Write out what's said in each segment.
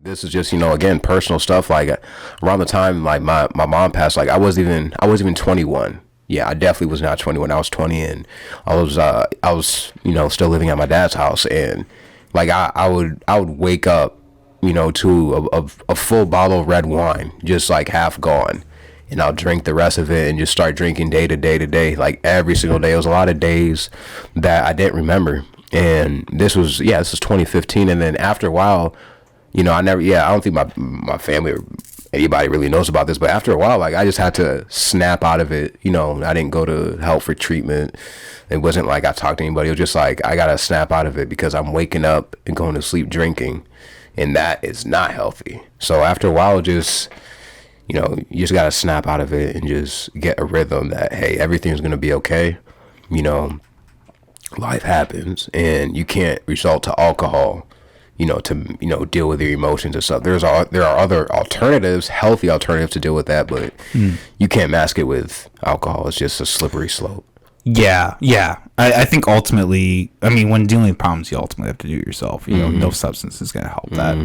this is just, again, personal stuff. Like around the time like my mom passed, like I wasn't even 21. Yeah, I definitely was not 21. I was 20, and I was still living at my dad's house, and like I would wake up, to a full bottle of red wine, just like half gone, and I'll drink the rest of it and just start drinking day to day to day, like every single day. It was a lot of days that I didn't remember, and this was 2015, and then after a while, I don't think my family or anybody really knows about this, but after a while, like I just had to snap out of it. I didn't go to help for treatment. It wasn't like I talked to anybody. It was just like I gotta snap out of it because I'm waking up and going to sleep drinking, and that is not healthy. So after a while, just you just gotta snap out of it and just get a rhythm that, hey, everything's gonna be okay. Life happens, and you can't resort to alcohol to deal with your emotions and stuff. There are other alternatives, healthy alternatives to deal with that, but you can't mask it with alcohol. It's just a slippery slope. Yeah. I think ultimately, when dealing with problems, you ultimately have to do it yourself. No substance is going to help that.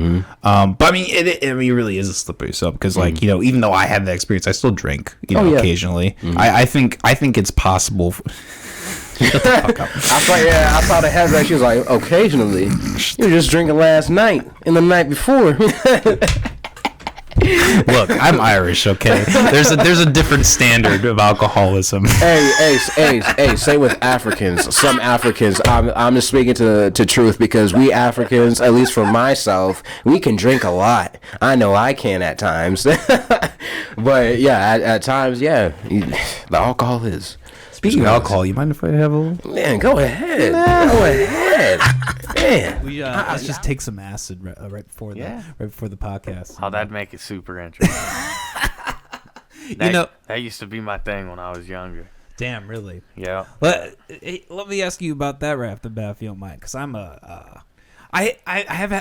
But it really is a slippery slope because, like, even though I had that experience, I still drink, occasionally. I think it's possible. Shut the fuck up. I saw the headline. She was like, occasionally. You were just drinking last night and the night before. Look, I'm Irish, okay? There's a different standard of alcoholism. Hey, say with Africans. Some Africans, I'm just speaking to truth, because we Africans, at least for myself, we can drink a lot. I know I can at times. But yeah, at times, the alcohol is. Speaking of alcohol, you mind if I have a little? Man, go ahead. Man. Let's just take some acid right before the podcast. Oh, that'd make it super interesting. That used to be my thing when I was younger. Damn, really? Yeah. Let me ask you about that right off the bat, if you don't mind, because I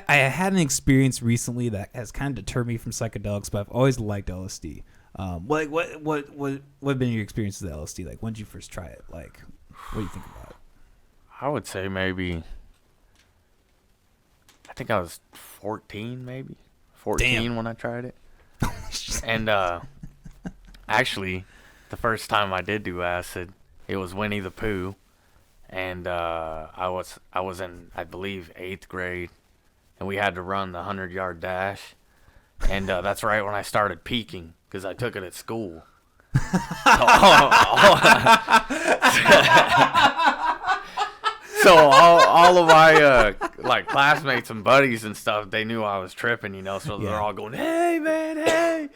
had an experience recently that has kind of deterred me from psychedelics, but I've always liked LSD. What have been your experiences with LSD? Like, when did you first try it? Like, what do you think about it? I would say maybe, I think I was 14 Damn. when I tried it. And actually, the first time I did do acid, it was Winnie the Pooh, and I was in, I believe, 8th grade, and we had to run the 100-yard dash, and that's right when I started peaking, because I took it at school. So all of my classmates and buddies and stuff, they knew I was tripping, so they're all going, "Hey man, hey,"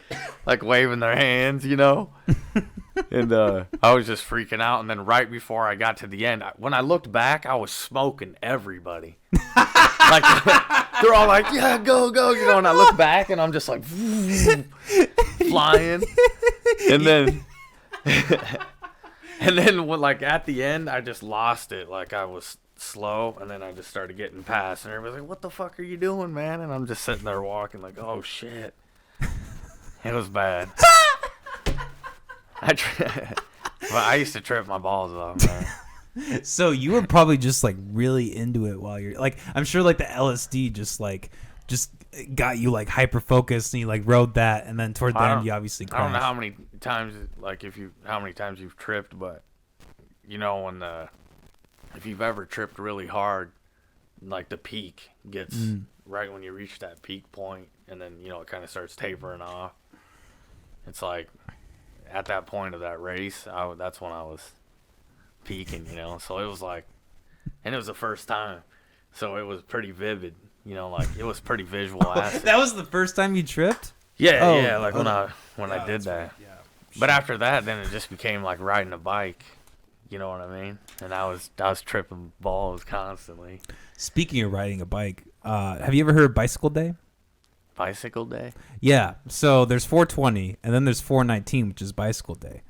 like waving their hands, And I was just freaking out. And then right before I got to the end, when I looked back, I was smoking everybody. Like they're all like, "Yeah, go," and I look back and I'm just like flying. And then when, like, at the end, I just lost it. Like, I was slow, and then I just started getting past, and everybody's like, "What the fuck are you doing, man?" And I'm just sitting there walking like, "Oh shit." It was bad. I used to trip my balls off, man. So you were probably just like really into it while you're like, I'm sure like the LSD just got you like hyper focused, and you like rode that, and then toward the end you obviously crashed. I don't know how many times how many times you've tripped, but if you've ever tripped really hard, like the peak gets right when you reach that peak point, and then it kind of starts tapering off. It's like at that point of that race, that's when I was peaking, so it was like, and it was the first time, so it was pretty vivid, like it was pretty visual acid. That was the first time you tripped? Yeah, when I did that. Yeah, but after that, then it just became like riding a bike, you know what I mean? And I was tripping balls constantly. Speaking of riding a bike, have you ever heard of Bicycle Day? Bicycle Day? Yeah, so there's 420, and then there's 419, which is Bicycle Day.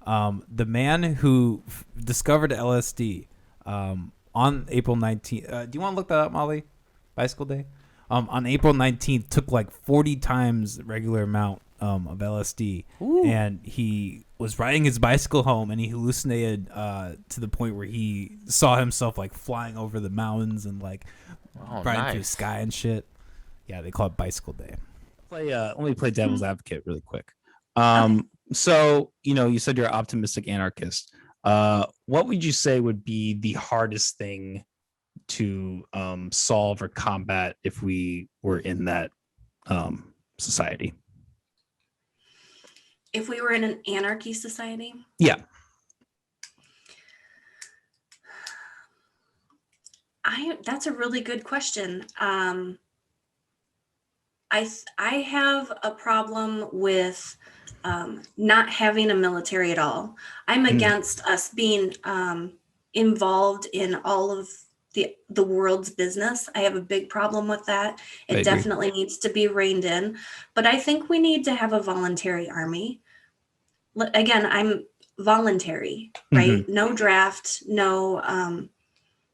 The man who discovered LSD on April 19th. Do you want to look that up, Molly? Bicycle Day? On April 19th, took like 40 times the regular amount of LSD. Ooh. And he was riding his bicycle home, and he hallucinated to the point where he saw himself like flying over the mountains and like riding through the sky and shit. Yeah, they call it Bicycle Day. Let me play devil's advocate really quick. So you said you're an optimistic anarchist. What would you say would be the hardest thing to solve or combat if we were in that society? If we were in an anarchy society? Yeah. That's a really good question. I have a problem with not having a military at all. I'm against us being involved in all of the world's business. I have a big problem with that. It definitely needs to be reined in. But I think we need to have a voluntary army. Again, I'm voluntary, right? No draft, no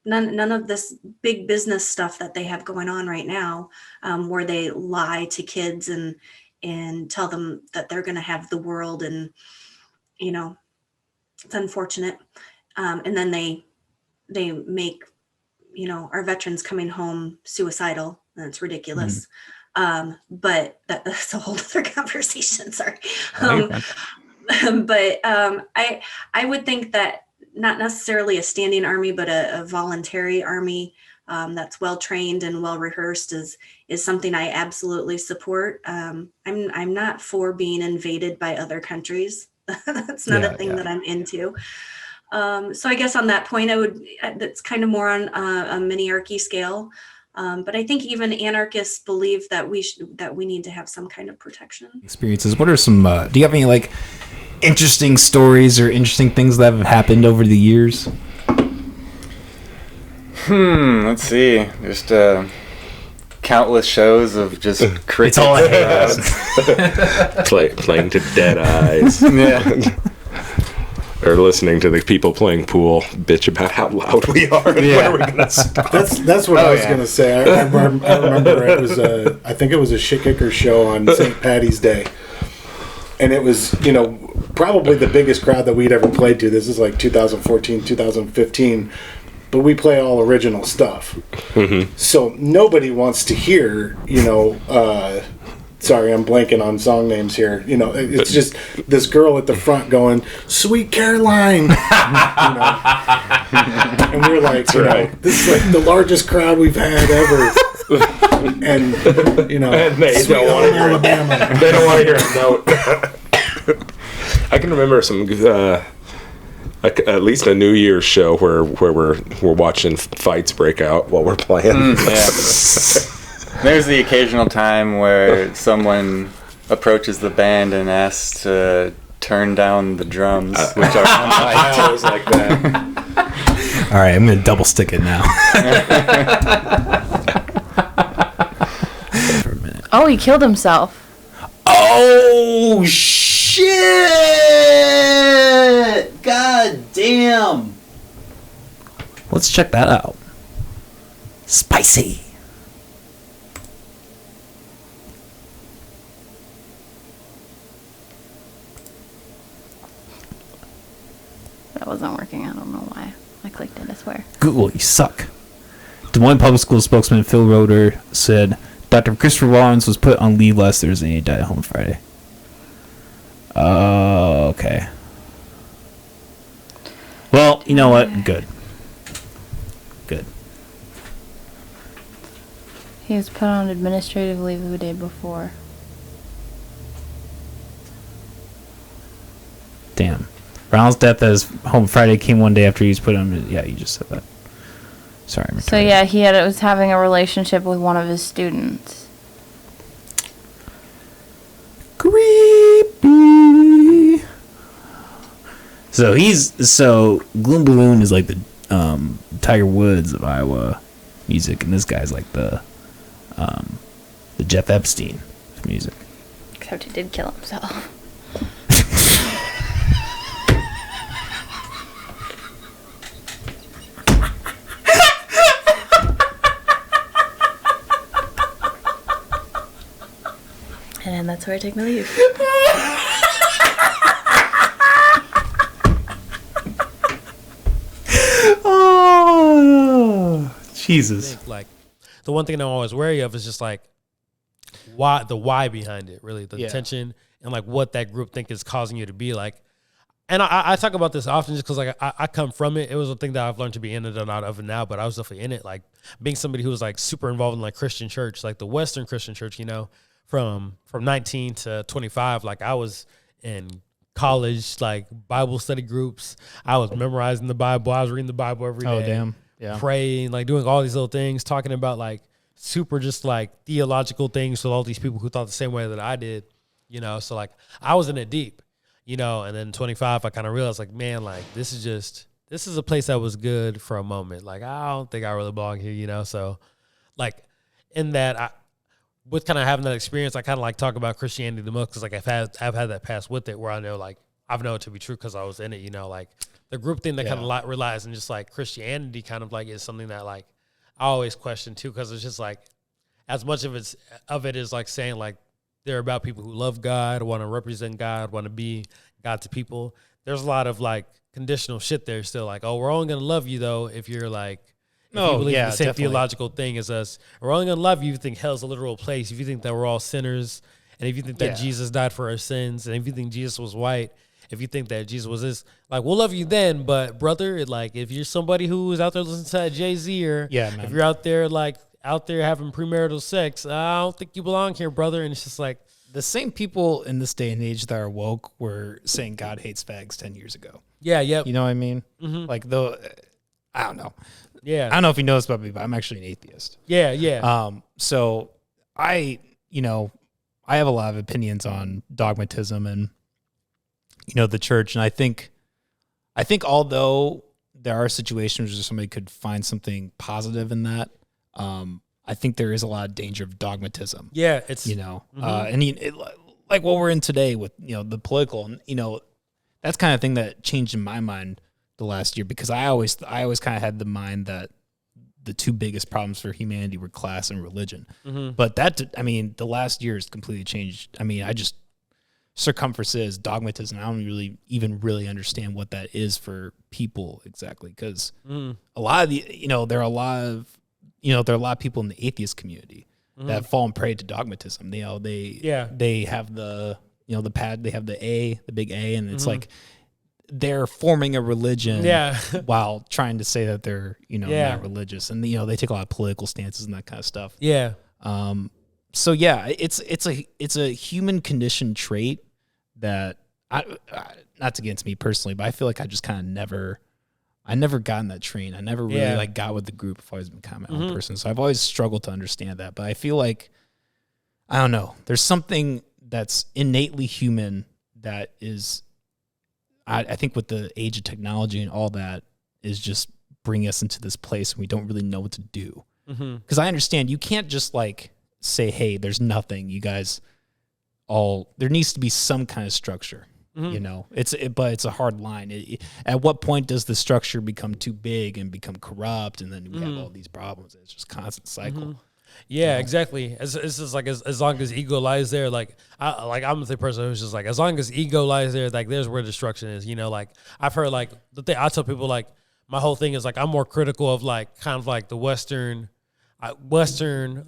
none of this big business stuff that they have going on right now, where they lie to kids and tell them that they're going to have the world, and it's unfortunate. And then they make our veterans coming home suicidal, and it's ridiculous. But that's a whole other conversation. Sorry. But I would think that not necessarily a standing army, but a voluntary army that's well trained and well rehearsed is something I absolutely support. I'm not for being invaded by other countries. That's not a thing that I'm into. So I guess on that point, that's kind of more on a miniarchy scale. But I think even anarchists believe that we need to have some kind of protection. Experiences. What are some? Do you have any interesting stories or interesting things that have happened over the years? Let's see. Just countless shows of just crickets. It's all I have. Playing to dead eyes. Yeah. Or listening to the people playing pool bitch about how loud we are. And when are we gonna stop? That's what I was gonna say. I remember it was I think it was a shit kicker show on St. Patty's Day, and it was probably the biggest crowd that we'd ever played to. This is like 2014, 2015, but we play all original stuff. So nobody wants to hear sorry, I'm blanking on song names here. It's just this girl at the front going, "Sweet Caroline," and we're like, this is like the largest crowd we've had ever. And And they don't want to hear Alabama. They don't want to hear a note. I can remember some, at least a New Year's show where we're watching fights break out while we're playing. There's the occasional time where someone approaches the band and asks to turn down the drums, which are I always like that. All right, I'm gonna double stick it now. For a minute. Oh, he killed himself. Oh shit! God damn! Let's check that out. Spicy. That wasn't working. I don't know why. I clicked it, I swear. Google, you suck. Des Moines Public School spokesman Phil Roeder said Dr. Christopher Rollins was put on leave last Thursday and he died at home Friday. Oh, okay. Well, you know what? Good. He was put on administrative leave the day before. Damn. Ronald's death at his home Friday came one day after he was put on. Yeah, you just said that. Sorry, I'm So yeah, was having a relationship with one of his students. Creepy. So Gloom Balloon is like the Tiger Woods of Iowa music, and this guy's like the Jeff Epstein of music. Except he did kill himself. And that's where I take my leave. Oh, Jesus. Like, the one thing I'm always wary of is just like, why behind it, really, the tension and like what that group think is causing you to be like. And I talk about this often just because like I come from it. It was a thing that I've learned to be in it and out of it now, but I was definitely in it. Like being somebody who was like super involved in like Christian church, like the Western Christian church, you know, from 19 to 25. Like I was in college, like Bible study groups. I was memorizing the Bible. I was reading the Bible every day. Oh, damn. Yeah. Praying, like doing all these little things, talking about like super just like theological things with all these people who thought the same way that I did, you know. So like I was in it deep. You know, and then 25, I kind of realized, like, man, like, this is a place that was good for a moment. Like, I don't think I really belong here, you know? So, like, in that, with kind of having that experience, I kind of, like, talk about Christianity the most because, like, I've had that past with it where I know, like, I've known it to be true because I was in it, you know? Like, the group thing that kind of relies on just, like, Christianity kind of, like, is something that, like, I always question, too, because it's just, like, as much of it is, like, saying, like, they're about people who love God, want to represent God, want to be God to people. There's a lot of like conditional shit there still. Like, oh, we're only going to love you though if you're like, if you believe in the same theological thing as us. We're only going to love you if you think hell's a literal place. If you think that we're all sinners, and if you think that Jesus died for our sins, and if you think Jesus was white, if you think that Jesus was this, like, we'll love you then. But brother, like, if you're somebody who is out there listening to that Jay-Z, or if you're out there having premarital sex, I don't think you belong here, brother. And it's just like, the same people in this day and age that are woke were saying God hates fags 10 years ago. Yeah, yeah. You know what I mean? Mm-hmm. Like, though, I don't know. Yeah. I don't know if you know this about me, but I'm actually an atheist. Yeah, yeah. So I have a lot of opinions on dogmatism and, you know, the church. And I think although there are situations where somebody could find something positive in that, I think there is a lot of danger of dogmatism. Yeah, it's, you know, like what we're in today with, you know, the political, and, you know, that's kind of thing that changed in my mind the last year, because I always kind of had the mind that the two biggest problems for humanity were class and religion. Mm-hmm. But the last year has completely changed. I mean, circumference is dogmatism. I don't really understand what that is for people exactly, because a lot of there are a lot of people in the atheist community that have fallen prey to dogmatism. You know, they have the big A, and it's like they're forming a religion while trying to say that they're, you know, not religious, and you know, they take a lot of political stances and that kind of stuff. Yeah. So yeah, it's a human condition trait that not against me personally, but I feel like I just kind of never got in that train. I never really like got with the group. I've always been kind of my own person. So I've always struggled to understand that. But I feel like, I don't know, there's something that's innately human that is, I think with the age of technology and all that, is just bringing us into this place and we don't really know what to do. Because I understand you can't just like say, hey, there's nothing. You guys there needs to be some kind of structure. You know, but it's a hard line. At what point does the structure become too big and become corrupt, and then we have all these problems? It's just a constant cycle. Yeah, you know? Exactly. It's just like as long as ego lies there, like I'm the person who's just like, as long as ego lies there, like there's where destruction is. You know, like I've heard like the thing I tell people, like my whole thing is like I'm more critical of like kind of like the Western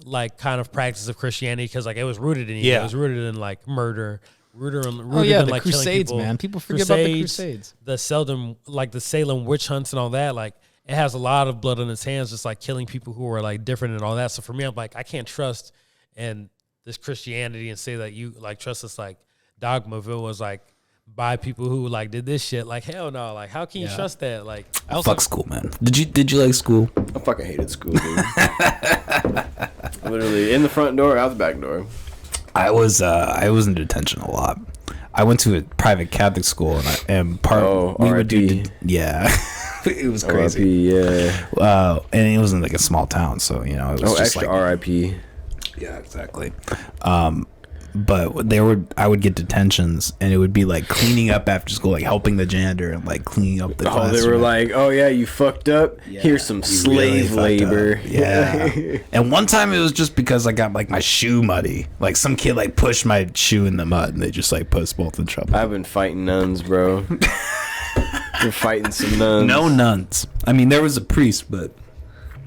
like kind of practice of Christianity, because like it was rooted in ego. It was rooted in like murder. Rooted in the like Crusades, people. Man. People forget about the Crusades. The Salem witch hunts and all that. Like it has a lot of blood on its hands, just like killing people who are like different and all that. So for me, I'm like, I can't trust in this Christianity and say that you like trust this like dogma if it was like by people who like did this shit. Like hell no. Like how can you trust that? Like fuck school, man. Did you like school? I fucking hated school, dude. Literally in the front door, out the back door. I was in detention a lot. I went to a private Catholic school, and we would do it was crazy. R.I.P., and it was in like a small town, so you know it was just extra like R.I.P. Yeah, exactly. But I would get detentions, and it would be like cleaning up after school, like helping the janitor and like cleaning up the classroom. They were like, oh yeah, you fucked up. Yeah, here's some slave labor. Yeah. And one time it was just because I got like my shoe muddy. Like some kid like pushed my shoe in the mud, and they just like put us both in trouble. I've been fighting nuns, bro. You're fighting some nuns. No nuns. I mean, there was a priest, but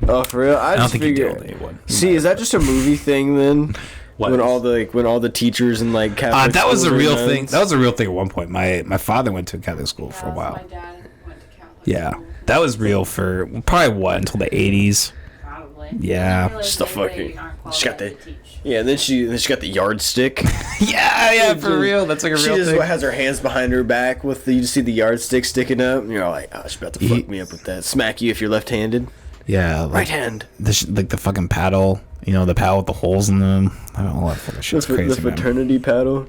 oh, for real? I don't just think figured. he killed anyone. See, is that just a movie thing then? What? When all the teachers and like Catholic that was a schools real were thing. nuns? That was a real thing at one point. My father went to a Catholic school for a while. My dad went to Catholic Yeah, school. that was real for probably until the 80s. Probably. Yeah. Just the fucking. She got the. Yeah, and then she got the yardstick. yeah, for real. That's like a She real just thing. has her hands behind her back with you just see the yardstick sticking up, and you're like, oh, she's about to fuck me up with that. Smack you if you're left-handed. Yeah, Right hand. Like the fucking paddle. You know, the paddle with the holes in them. I don't know what fucking shit's The crazy, man. fraternity paddle.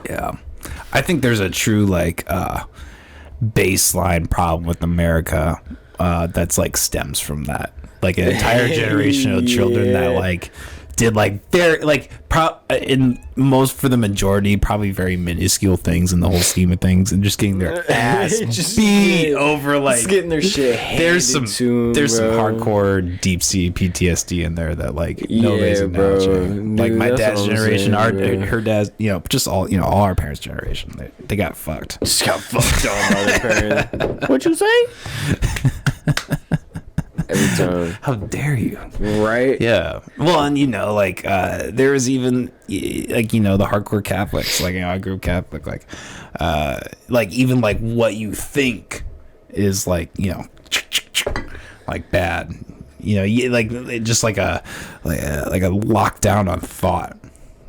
Yeah, I think there's a true like baseline problem with America that's like stems from that. Like an entire generation of children that like did like very like in most for the majority probably very minuscule things in the whole scheme of things, and just getting their ass Just beat over like just getting their shit there's some handed to 'em, there's some bro. hardcore deep sea PTSD in there that like nobody's Yeah, bro. acknowledging. Like Dude, my that's dad's what I'm generation, saying, bro. her dad's, just all all our parents' generation, they got fucked. Just got fucked on by their parents. What'd you say? Every time. How dare you? Right? Yeah. Well, and like there was even like the hardcore Catholics, like I grew up Catholic, like even like what you think is like like bad, like just like a lockdown on thought.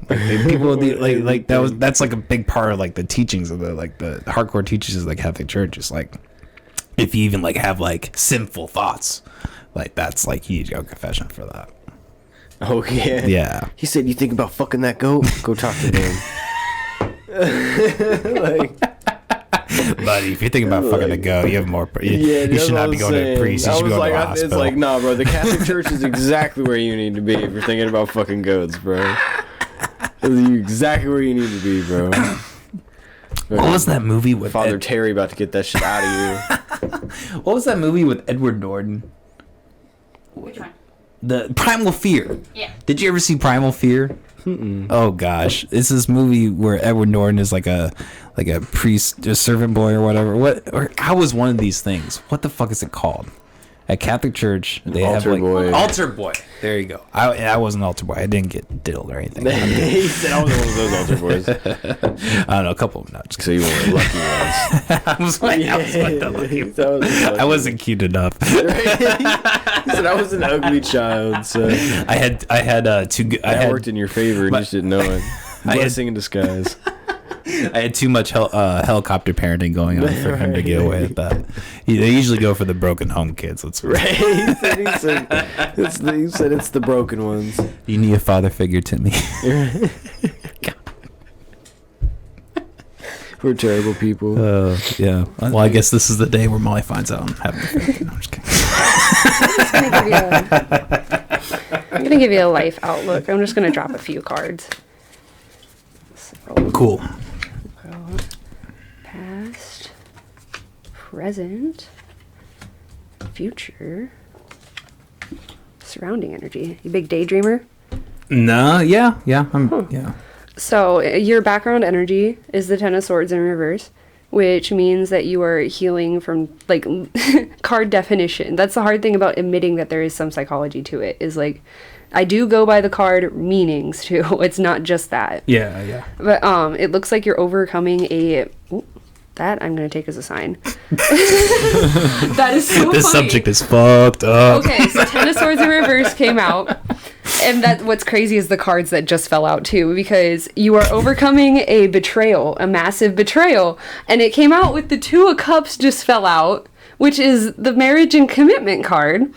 Like people would be, like that's like a big part of like the teachings of the hardcore teachings of the Catholic Church. Is like if you even like have like sinful thoughts, like that's like you need to go to confession for that. Oh yeah. Yeah. He said, "You think about fucking that goat? Go talk to them." Like, buddy, if you're thinking about fucking a goat, you have more. You should not be going to a priest. You should be going to a hospital. It's like, nah, bro. The Catholic Church is exactly where you need to be if you're thinking about fucking goats, bro. It's exactly where you need to be, bro. What was that movie with Father Terry about to get that shit out of you? What was that movie with Edward Norton? Which one? The Primal Fear. Yeah. Did you ever see Primal Fear? Mm-mm. Oh gosh, it's this movie where Edward Norton is like a priest, a servant boy or whatever. Or how was one of these things? What the fuck is it called? At Catholic Church, they have like boy. altar boy. There you go. I wasn't altar boy. I didn't get diddled or anything. He said I was one of those altar boys. I don't know, a couple of them. No, just So you were lucky ones. I was like the lucky. I wasn't cute enough. He said I was an ugly child, so I had two. that worked in your favor, and you just didn't know it. Blessing in disguise. I had too much helicopter parenting going on for him to get away with that. They usually go for the broken home kids. That's Right. He said it's the broken ones. You need a father figure, Timmy. We're terrible people. Yeah. Well, I guess this is the day where Molly finds out I'm having a family. No, I'm just kidding. I'm gonna give you a life outlook. I'm just gonna drop a few cards. So, Cool. past, present, future, surrounding energy. You big daydreamer? No, yeah. Yeah. So your background energy is the Ten of Swords in reverse, which means that you are healing from like card definition. That's the hard thing about admitting that there is some psychology to it. Is like I do go by the card meanings too. It's not just that. Yeah. But it looks like you're overcoming a. Ooh, that I'm gonna take as a sign. That is so This funny. subject is fucked up. Okay, so Ten of Swords in reverse came out. And that what's crazy is the cards that just fell out too, because you are overcoming a betrayal, a massive betrayal. And it came out with the Two of Cups just fell out, which is the marriage and commitment card,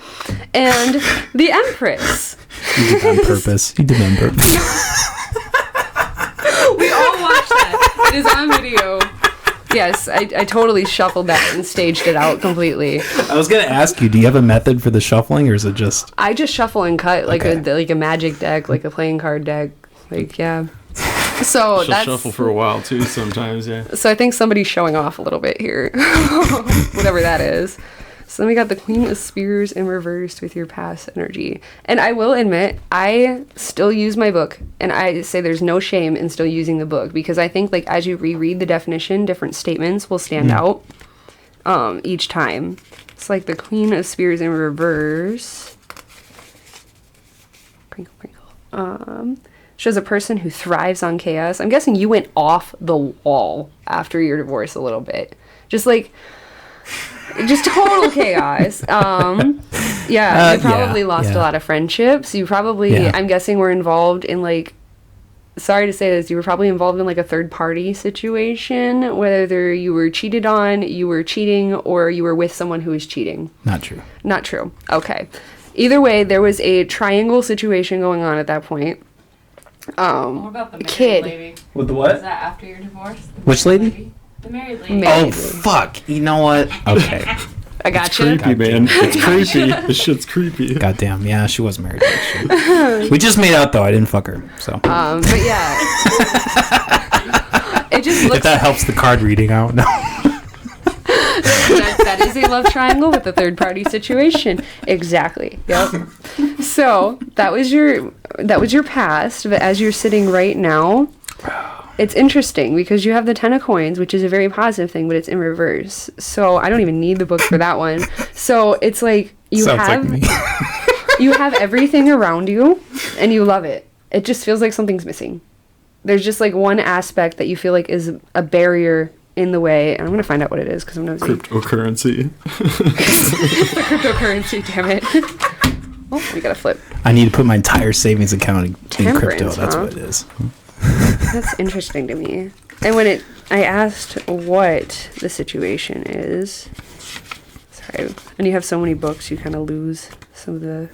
and the Empress. You did that on purpose. You did that on purpose. We all watched that. It is on video. Yes, I totally shuffled that and staged it out completely. I was gonna ask you, do you have a method for the shuffling, or is it just? I just shuffle and cut like Okay. a magic deck, like a playing card deck. Like, yeah. So She'll that's shuffle for a while too sometimes, yeah. So I think somebody's showing off a little bit here. Whatever that is. So then we got the Queen of Spears in reverse with your past energy. And I will admit, I still use my book. And I say there's no shame in still using the book. Because I think like as you reread the definition, different statements will stand out each time. It's like the Queen of Spears in reverse. Crinkle, crinkle. shows a person who thrives on chaos. I'm guessing you went off the wall after your divorce a little bit. Just total chaos. Yeah, you probably lost a lot of friendships. You probably, I'm guessing, were involved in like, sorry to say this, you were probably involved in like a third party situation, whether you were cheated on, you were cheating, or you were with someone who was cheating. Not true. Not true. Okay. Either way, there was a triangle situation going on at that point. What about the married kid. lady? With the what? Was that after your divorce? The Which married lady? The married lady. Married Oh, lady. fuck. You know what? Okay. I got you. Creepy, man. It's creepy. This shit's creepy. Goddamn. Yeah, she was married. Actually. We just made out, though. I didn't fuck her. So. But yeah. It just looks If that helps the card reading out. No. that is a love triangle with a third party situation. Exactly. Yep. So that was your past, but as you're sitting right now, it's interesting because you have the 10 of coins, which is a very positive thing, but it's in reverse. So I don't even need the book for that one. So it's like you have everything around you and you love it. It just feels like something's missing. There's just like one aspect that you feel like is a barrier in the way, and I'm gonna find out what it is because I'm nosy. Cryptocurrency. The cryptocurrency, damn it. Oh, we gotta flip. I need to put my entire savings account in crypto. Temperance, That's huh? what it is. That's interesting to me. And when I asked what the situation is, sorry, when you have so many books, you kind of lose some of the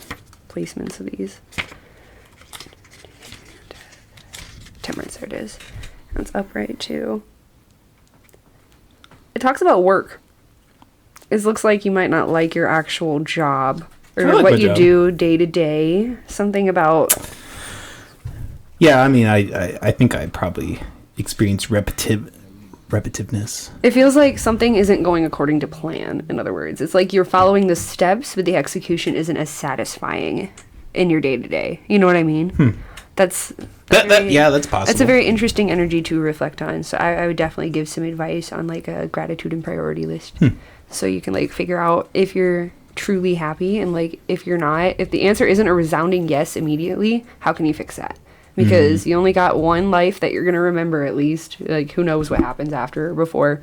placements of these. Temperance, there it is. That's upright too. It talks about work. It looks like you might not like your actual job or I like what my you job. do day to day. Something about Yeah, I mean, I think I probably experienced repetitiveness. it feels like something isn't going according to plan. In other words, it's like you're following the steps, but the execution isn't as satisfying in your day to day. You know what I mean? That's Yeah, that's possible. It's a very interesting energy to reflect on. So I would definitely give some advice on like a gratitude and priority list. So you can like figure out if you're truly happy and like if you're not, if the answer isn't a resounding yes immediately, how can you fix that? Because you only got one life that you're going to remember at least. Like who knows what happens after or before.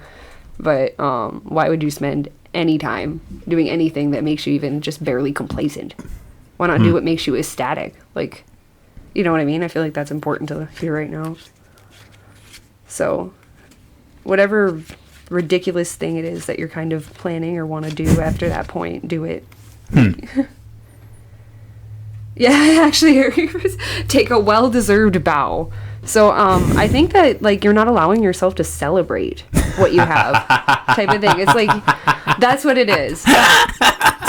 But why would you spend any time doing anything that makes you even just barely complacent? Why not do what makes you ecstatic? Like, you know what I mean? I feel like that's important to hear right now. So, whatever ridiculous thing it is that you're kind of planning or want to do after that point, do it. Yeah, I actually hear you take a well-deserved bow. So, I think that, like, you're not allowing yourself to celebrate what you have type of thing. It's like, that's what it is.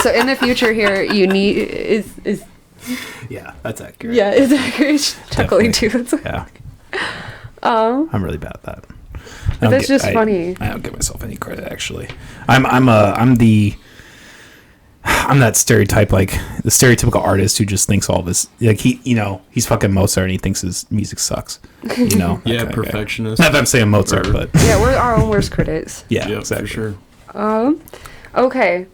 So, in the future here, you need, is Yeah, that's accurate. yeah, it's accurate. Chuckling too. That's Yeah. I'm really bad at that. I don't that's just I- funny. I don't give myself any credit actually. I'm that stereotype, like the stereotypical artist who just thinks all this, like he's fucking Mozart and he thinks his music sucks. You know? Yeah, That kind of guy. perfectionist. Not that I'm saying Mozart, but Yeah, we're our own worst critics. yeah, Yeah, exactly. for sure. Okay.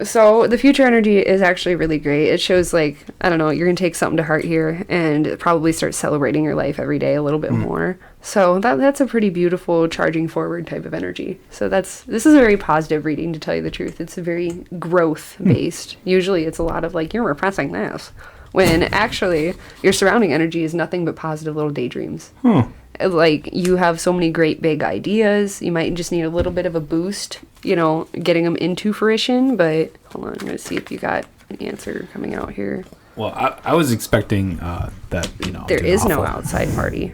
So the future energy is actually really great. It shows like, I don't know, you're going to take something to heart here and probably start celebrating your life every day a little bit more. So that's a pretty beautiful charging forward type of energy. So this is a very positive reading, to tell you the truth. It's a very growth based. Usually it's a lot of like, you're repressing this, when actually your surrounding energy is nothing but positive little daydreams. Like you have so many great big ideas. You might just need a little bit of a boost, getting them into fruition. But hold on, I'm going to see if you got an answer coming out here. Well, I was expecting that, There do is no awful. outside party.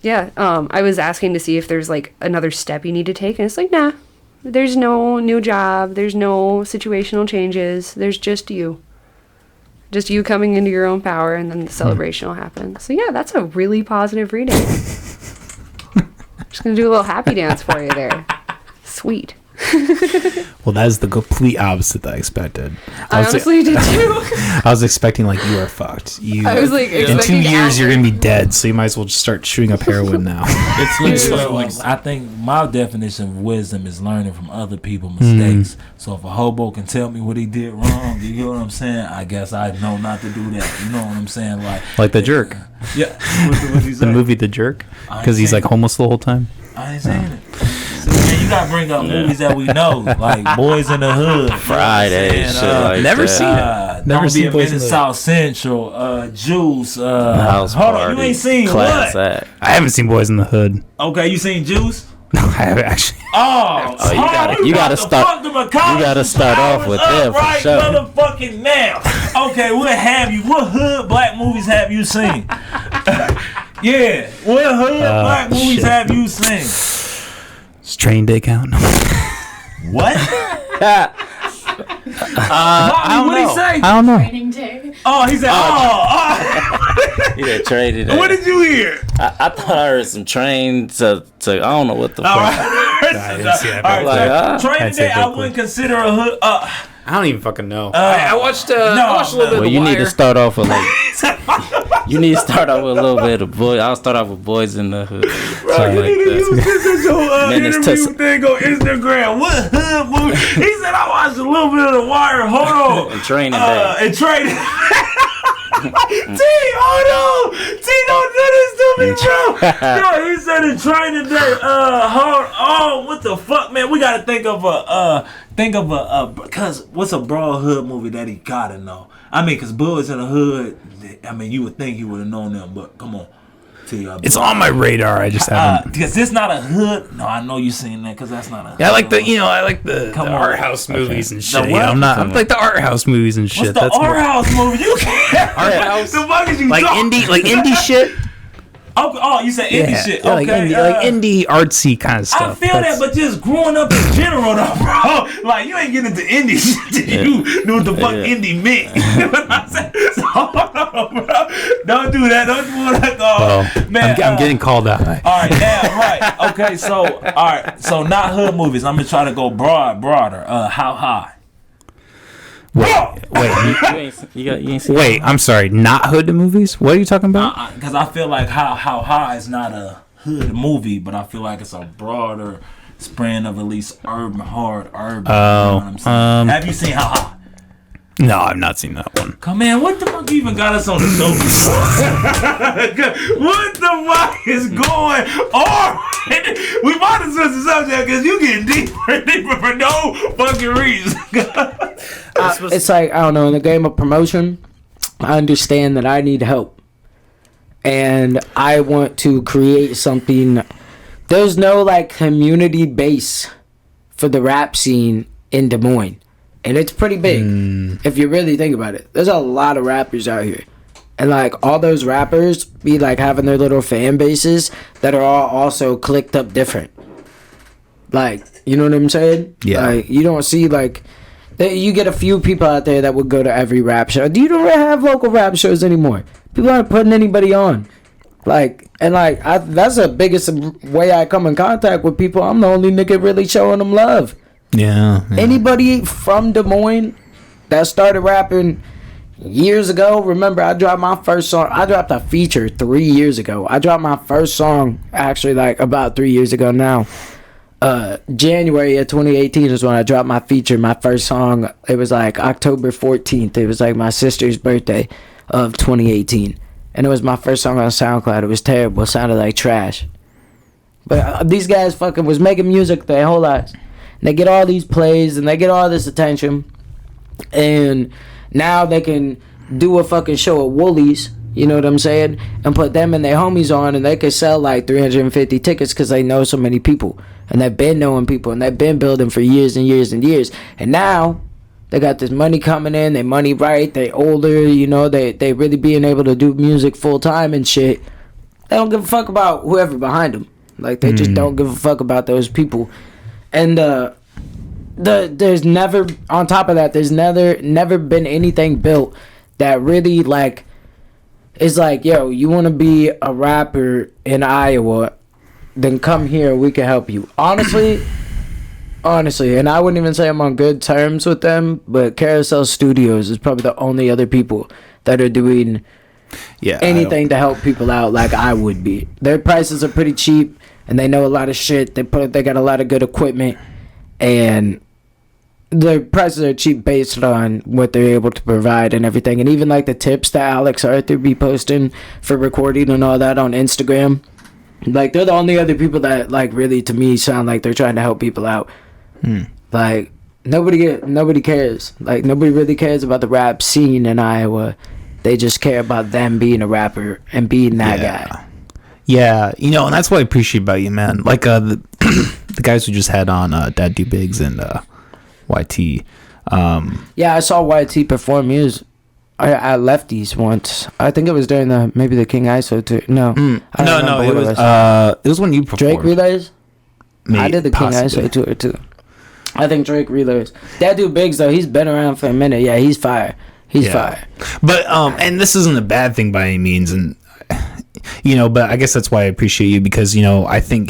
Yeah, I was asking to see if there's like another step you need to take, and it's like, nah, there's no new job, there's no situational changes, there's just you. Just you coming into your own power, and then the celebration will happen. So yeah, that's a really positive reading. Just gonna do a little happy dance for you there. Sweet. Well, that is the complete opposite that I expected. I honestly did too. I was expecting like you are fucked. I was like, in 2 expecting years you're Albert. gonna be dead, so you might as well just start shooting up heroin now. It's like, I think my definition of wisdom is learning from other people's mistakes. So if a hobo can tell me what he did wrong, you know what I'm saying? I guess I know not to do that. You know what I'm saying? Like The Jerk. Yeah. What he The say? movie The Jerk, I ain't because he's saying like homeless the whole time. I ain't saying it. See, man, you gotta bring up movies that we know, like Boys in the Hood, Friday, shit like Never that. seen it. Never Never seen seen Boys in in the Hood. South Central, Juice, House hold Party. on, you ain't seen Class what? Act. I haven't seen Boys in the Hood. Okay, you seen Juice? No, I haven't actually. Oh, Oh, you gotta start off with them for right, sure. motherfucking now. Okay, what have you? What hood black movies have you seen? Yeah, what hood black movies shit. have you seen? Does Train Day count? What? I What did he say? don't know. Training day. Oh, he said, oh. You done traded What did you hear? I thought I heard some train to I don't know what the All fuck. right. I didn't see that. All right, Like, Training I'd say Day, I Berkeley. wouldn't consider a hood. I don't even fucking know. I watched. I watched a little bit Well, of The you need Wire. to start off with like. You need to start off with a little bit of boy. I'll start off with Boys in the Hood. Something You like need to use that. this as your Man, it's interview tough. thing on Instagram. What hood movie? He said I watched a little bit of The Wire. Hold on. And Training Day. And Training. T, hold on. T, don't do this to me, bro. Yo, he said in Training Day. Hold on. What the fuck, man? We gotta think of because what's a broad hood movie that he gotta know? I mean, cause Boys in the Hood. I mean, you would think he would have known them, but come on. It's on my radar. I just haven't. Because this not a hood. No, I know you seen that because that's not a hood. Yeah, I like the Come on. art house movies and shit. The You know, what? I'm like the art house movies and shit. What's the art house movie? You can't. Art house? The fuck is you like talking? indie shit. Oh, you said indie shit. Yeah, Okay. like indie artsy kind of I stuff. feel that, but just growing up in general, though, bro. Like, you ain't getting into indie shit till you know what the fuck indie meant. You know what I'm saying? So, hold on, bro. Don't do that. Don't do that. Well, Man, I'm getting called out. all right, now, right. Okay, so, all right. So, not hood movies. I'm going to try to go broader. How high? You ain't seen Wait, I'm sorry. Not hood movies? What are you talking about? Because I feel like How High is not a hood movie, but I feel like it's a broader span of at least urban. Oh, You know what I'm saying? Have you seen How High? No, I've not seen that one. Come on, what the fuck you even got us on the show for? What the fuck is going on? We might as well subject because you getting deeper and deeper for no fucking reason. It's like, I don't know, in the game of promotion, I understand that I need help. And I want to create something. There's no like community base for the rap scene in Des Moines. And it's pretty big if you really think about it. There's a lot of rappers out here. And like all those rappers be like having their little fan bases that are all also clicked up different. Like, you know what I'm saying? Yeah. Like, you don't see like you get a few people out there that would go to every rap show. You don't really have local rap shows anymore. People aren't putting anybody on. Like, and like that's the biggest way I come in contact with people. I'm the only nigga really showing them love. Yeah. Anybody from Des Moines that started rapping years ago, remember I dropped my first song. I dropped a feature 3 years ago. I dropped my first song actually like about 3 years ago now. January of 2018 is when I dropped my feature, my first song. It was like October 14th. It was like my sister's birthday of 2018. And it was my first song on SoundCloud. It was terrible. It sounded like trash. But these guys fucking was making music their whole lives. And they get all these plays and they get all this attention. And now they can do a fucking show at Woolies, you know what I'm saying? And put them and their homies on and they could sell like 350 tickets because they know so many people. And they've been knowing people and they've been building for years and years and years. And now they got this money coming in, they money right, they older, you know, they really being able to do music full time and shit. They don't give a fuck about whoever behind them. Like they just don't give a fuck about those people. And there's never, on top of that, there's never been anything built that really like is like, yo, you want to be a rapper in Iowa, then come here, we can help you. Honestly, honestly, and I wouldn't even say I'm on good terms with them, but Carousel Studios is probably the only other people that are doing anything to help people out like I would be. Their prices are pretty cheap, and they know a lot of shit. They got a lot of good equipment, and their prices are cheap based on what they're able to provide and everything. And even like the tips that Alex Arthur be posting for recording and all that on Instagram, like they're the only other people that like really to me sound like they're trying to help people out. Like nobody cares. Like nobody really cares about the rap scene in Iowa. They just care about them being a rapper and being that guy. Yeah, you know, and that's what I appreciate about you, man. Like the guys who just had on Dad Do Bigs and YT. Yeah, I saw YT perform. He was at Lefties once. I think it was during the King ISO tour. No, I don't remember what it was when you performed. Drake Relays. I did the possibly. King ISO tour too. I think Drake Relays. That dude Biggs though, he's been around for a minute. Yeah, he's fire. He's fire. But and this isn't a bad thing by any means, and you know, but I guess that's why I appreciate you, because you know I think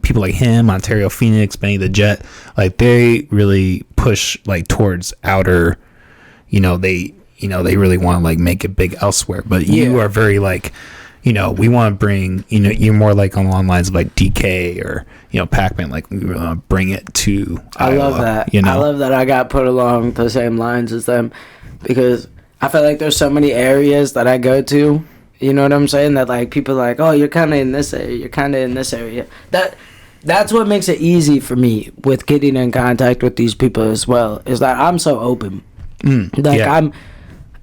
people like him, Ontario Phoenix, Benny the Jet, like they really push like towards outer. You know they really want to like make it big elsewhere, but you are very like, you know, we want to bring, you know, you're more like along the lines of like DK or, you know, Pac-Man, like we want to bring it to I Iowa, love that. you know? I love that I got put along the same lines as them, because I feel like there's so many areas that I go to, you know what I'm saying, that like people are like, oh, you're kind of in this area, you're kind of in this area. That's what makes it easy for me with getting in contact with these people as well, is that I'm so open. I'm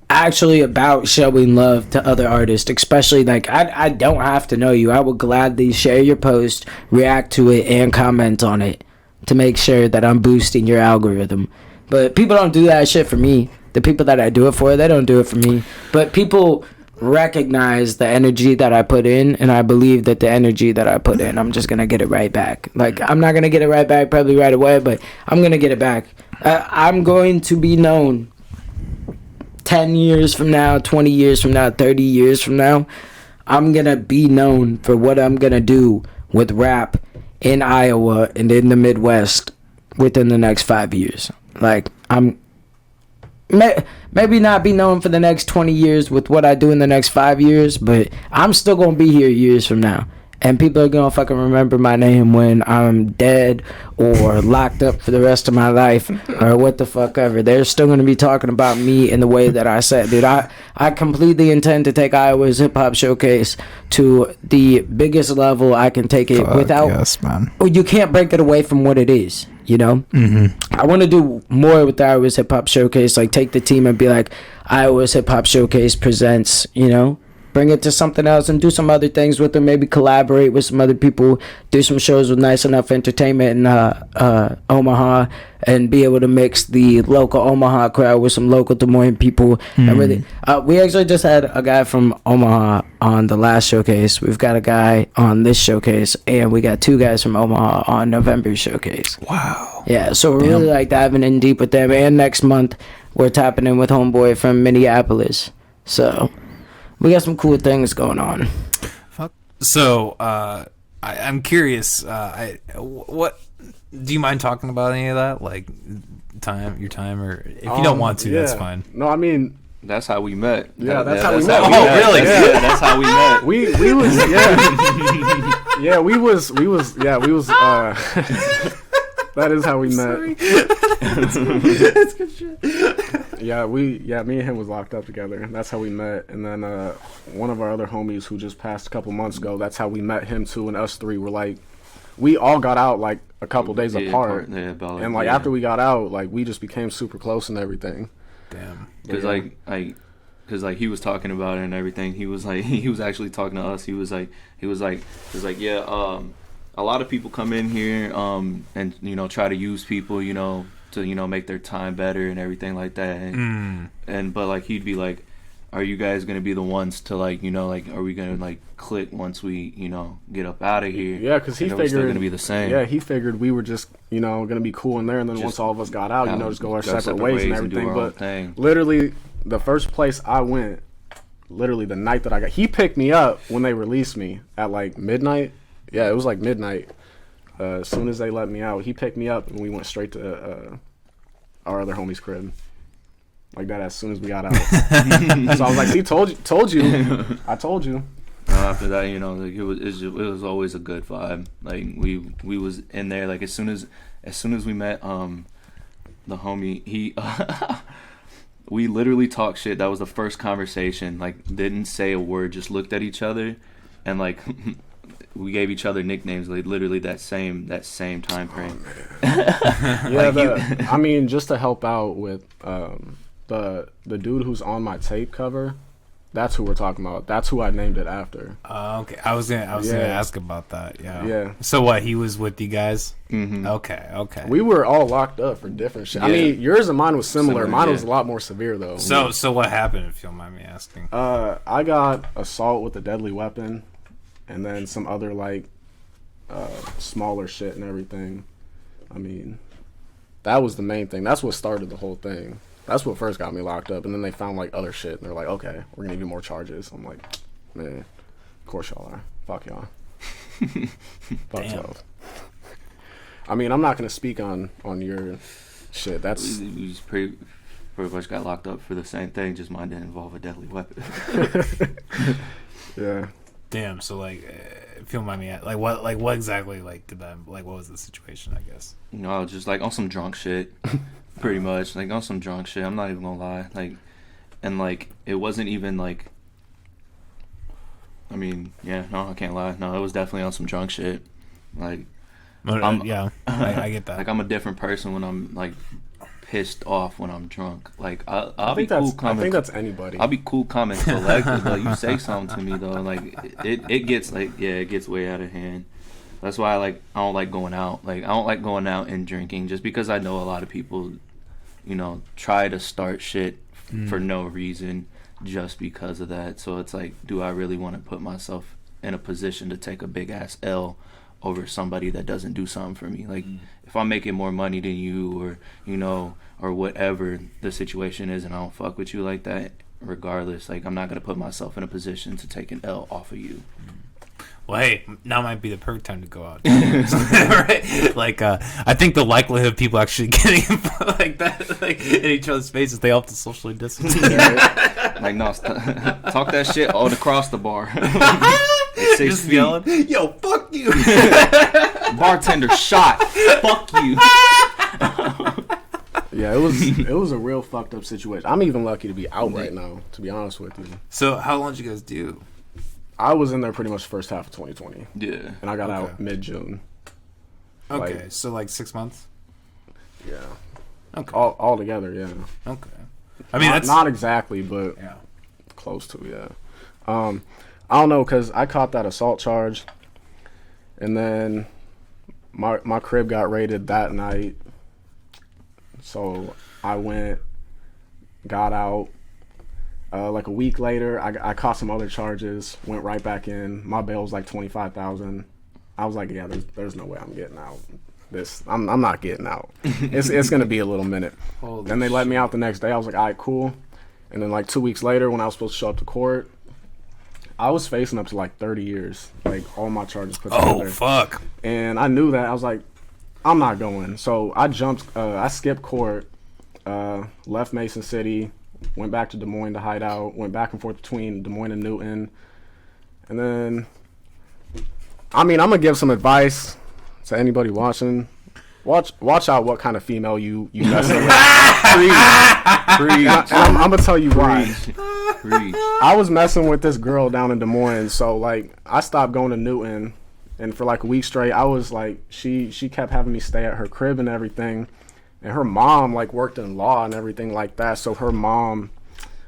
actually about showing love to other artists, especially like I don't have to know you. I will gladly share your post, react to it, and comment on it to make sure that I'm boosting your algorithm. But people don't do that shit for me. The people that I do it for, they don't do it for me. But people recognize the energy that I put in, and I believe that the energy that I put in, I'm just gonna get it right back. Like, I'm not gonna get it right back probably right away, but I'm gonna get it back. I'm going to be known 10 years from now, 20 years from now, 30 years from now. I'm gonna be known for what I'm gonna do with rap in Iowa and in the Midwest within the next 5 years. Like, I'm maybe not be known for the next 20 years with what I do in the next 5 years, but I'm still gonna be here years from now, and people are gonna fucking remember my name when I'm dead or locked up for the rest of my life or what the fuck ever. They're still gonna be talking about me in the way that I said, dude. I completely intend to take Iowa's hip hop showcase to the biggest level I can take it without. Yes, man. You can't break it away from what it is. You know, I want to do more with the Iowa's Hip Hop Showcase. Like, take the team and be like, Iowa's Hip Hop Showcase presents. You know, bring it to something else and do some other things with them. Maybe collaborate with some other people. Do some shows with Nice Enough Entertainment in Omaha, and be able to mix the local Omaha crowd with some local Des Moines people. And really, we actually just had a guy from Omaha on the last showcase. We've got a guy on this showcase, and we got 2 guys from Omaha on November's showcase. Wow. Yeah, so we're really like diving in deep with them. And next month, we're tapping in with Homeboy from Minneapolis. So we got some cool things going on. So I'm curious. What do you mind talking about any of that? Like your time, or if you don't want to, that's fine. No, I mean, that's how we met. Yeah, that's how we met. Oh, really? Yeah, that's how we met. We was we was that is how we met. That's good shit. Yeah, me and him was locked up together. That's how we met. And then one of our other homies who just passed a couple months ago, that's how we met him too. And us three were like, we all got out like a couple days apart. And like after we got out, like we just became super close and everything. Damn. Because like he was talking about it and everything. He was actually talking to us. He was like, yeah, a lot of people come in here and you know try to use people, you know, to, you know, make their time better and everything like that. And but like he'd be like, are you guys gonna be the ones to like, you know, like, are we gonna like click once we, you know, get up out of here? Yeah, because he figured we're still gonna be the same. Yeah, he figured we were just, you know, gonna be cool in there, and then once all of us got out, you know, just go our separate ways and everything. But literally, the first place I went, literally the night that he picked me up when they released me at like midnight. Yeah, it was like midnight. As soon as they let me out, he picked me up and we went straight to our other homie's crib. Like that, as soon as we got out. So I was like, "See, told you, I told you." After that, you know, like it was always a good vibe. Like we was in there. Like as soon as we met the homie, he we literally talked shit. That was the first conversation. Like didn't say a word, just looked at each other, and like we gave each other nicknames. Like literally that same time frame. Yeah, I mean, just to help out with the dude who's on my tape cover. That's who we're talking about. That's who I named it after. Okay, I was gonna ask about that. Yeah. Yeah. So what? He was with you guys. Mm-hmm. Okay. We were all locked up for different shit. Yeah. I mean, yours and mine was similar. Mine yeah. was a lot more severe though. So what happened? If you don't mind me asking. I got assault with a deadly weapon, and then some other like smaller shit and everything. I mean, that was the main thing. That's what started the whole thing. That's what first got me locked up, and then they found like other shit, and they're like, "Okay, we're gonna give you more charges." I'm like, "Man, of course y'all are. Fuck y'all. Fuck y'all." I mean, I'm not gonna speak on your shit. That's we just pretty much got locked up for the same thing. Just mine didn't involve a deadly weapon. Yeah. Damn. So like, if you don't mind me, like what exactly like did that like what was the situation? I guess. You know, I was just like on some drunk shit. Pretty much, like on some drunk shit. I'm not even gonna lie. Like, and like it wasn't even like. I mean, yeah, no, I can't lie. No, it was definitely on some drunk shit. Like, yeah, I get that. Like, I'm a different person when I'm like pissed off when I'm drunk. Like, I'll be cool. I think that's anybody. I'll be cool, calm, and collected. But you say something to me though, like it gets like it gets way out of hand. That's why I don't like going out. Like I don't like going out and drinking just because I know a lot of people, you know, try to start shit for no reason just because of that. So it's like, do I really want to put myself in a position to take a big ass L over somebody that doesn't do something for me? Like if I'm making more money than you, or you know, or whatever the situation is, and I don't fuck with you like that, regardless, like I'm not gonna put myself in a position to take an L off of you. Well, hey, now might be the perfect time to go out. Right? Like, I think the likelihood of people actually getting like that, like in each other's faces, they all have to socially distance. Like, no, talk that shit all across the bar. Just yelling, "Yo, fuck you!" Bartender shot. Fuck you. Yeah, it was a real fucked up situation. I'm even lucky to be out right now, to be honest with you. So, how long did you guys do? I was in there pretty much the first half of 2020. Yeah. And I got out mid-June. Okay, so like 6 months? Yeah. Okay. All together, yeah. Okay. I mean, that's not exactly, but close to, yeah. I don't know, because I caught that assault charge, and then my crib got raided that night. So I went, got out. Like a week later, I caught some other charges, went right back in. My bail was like $25,000. I was like, yeah, there's no way I'm getting out. I'm not getting out. It's gonna be a little minute. Then they let me out the next day. I was like, all right, cool. And then like 2 weeks later, when I was supposed to show up to court, I was facing up to like 30 years, like all my charges put together. Oh fuck! And I knew that. I was like, I'm not going. So I I skipped court, left Mason City. Went back to Des Moines to hide out. Went back and forth between Des Moines and Newton. And then, I mean, I'm going to give some advice to anybody watching. Watch out what kind of female you messing with. I'm going to tell you why. I was messing with this girl down in Des Moines. So, like, I stopped going to Newton. And for, like, a week straight, I was, like, she kept having me stay at her crib and everything. And her mom, like, worked in law and everything like that. So her mom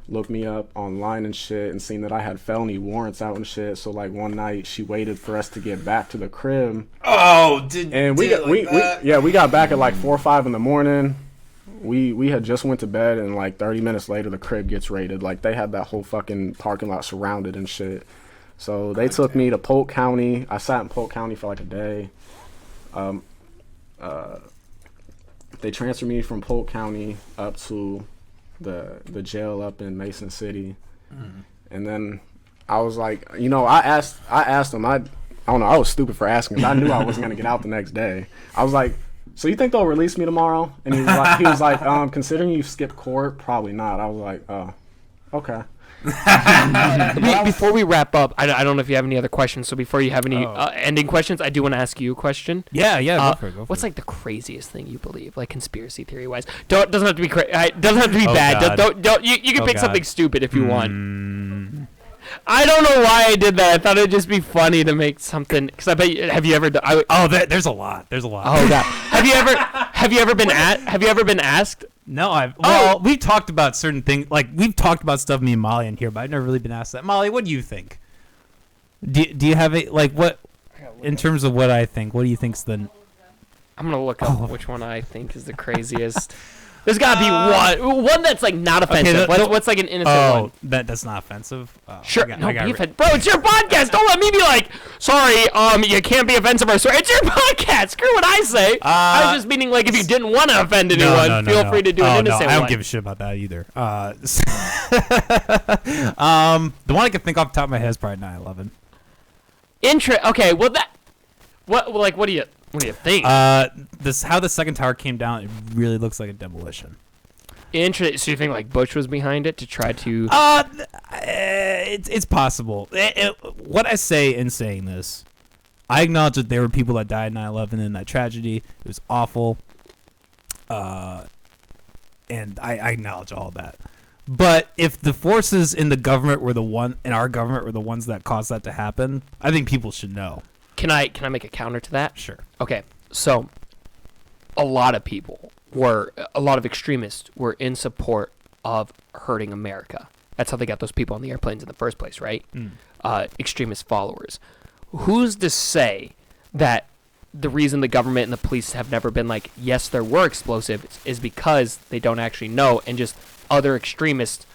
looked me up online and shit and seen that I had felony warrants out and shit. So, like, one night she waited for us to get back to the crib. Oh, we got back at like 4 or 5 in the morning. We had just went to bed, and like 30 minutes later the crib gets raided. Like, they had that whole fucking parking lot surrounded and shit. So they took me to Polk County. I sat in Polk County for like a day. They transferred me from Polk County up to the jail up in Mason City. And then I was like, you know, I asked them, I I don't know. I was stupid for asking. I knew I wasn't gonna get out the next day. I was like, "So you think they'll release me tomorrow?" And he was like, considering you skipped court, probably not. I was like, "Oh, okay." Before we wrap up, I don't know if you have any other questions. So before you have any ending questions, I do want to ask you a question. Yeah, go for it. What's like the craziest thing you believe, like conspiracy theory wise? Doesn't have to be doesn't have to be bad. God. Don't you can pick God. something stupid if you want. I don't know why I did that. I thought it'd just be funny to make something. Because I bet have you ever? There's a lot. There's a lot. Oh God. Have you ever been asked? No, we've talked about certain things. Like we've talked about stuff me and Molly in here, but I've never really been asked that. Molly, what do you think? Do you have a what in terms of what I think? What do you think's the? I'm gonna look up which one I think is the craziest. There's gotta be one that's like not offensive. Okay, what's like an innocent one? That's not offensive. Sure, bro, it's your podcast. Don't let me be like, sorry, you can't be offensive or sorry. It's your podcast. Screw what I say. I was just meaning like if you didn't want to offend anyone, feel free to do an innocent one. I don't give a shit about that either. The one I can think off the top of my head is probably 9/11. Okay, well what do you think? How the second tower came down, it really looks like a demolition. Interesting. So you think like Bush was behind it to try to? It's possible. What I say in saying this, I acknowledge that there were people that died in 9/11 in that tragedy. It was awful. And I acknowledge all that. But if the forces in the government were our government were the ones that caused that to happen, I think people should know. Can I make a counter to that? Sure. Okay. So a lot of extremists were in support of hurting America. That's how they got those people on the airplanes in the first place, right? Extremist followers. Who's to say that the reason the government and the police have never been like, yes, there were explosives, is because they don't actually know, and just other extremists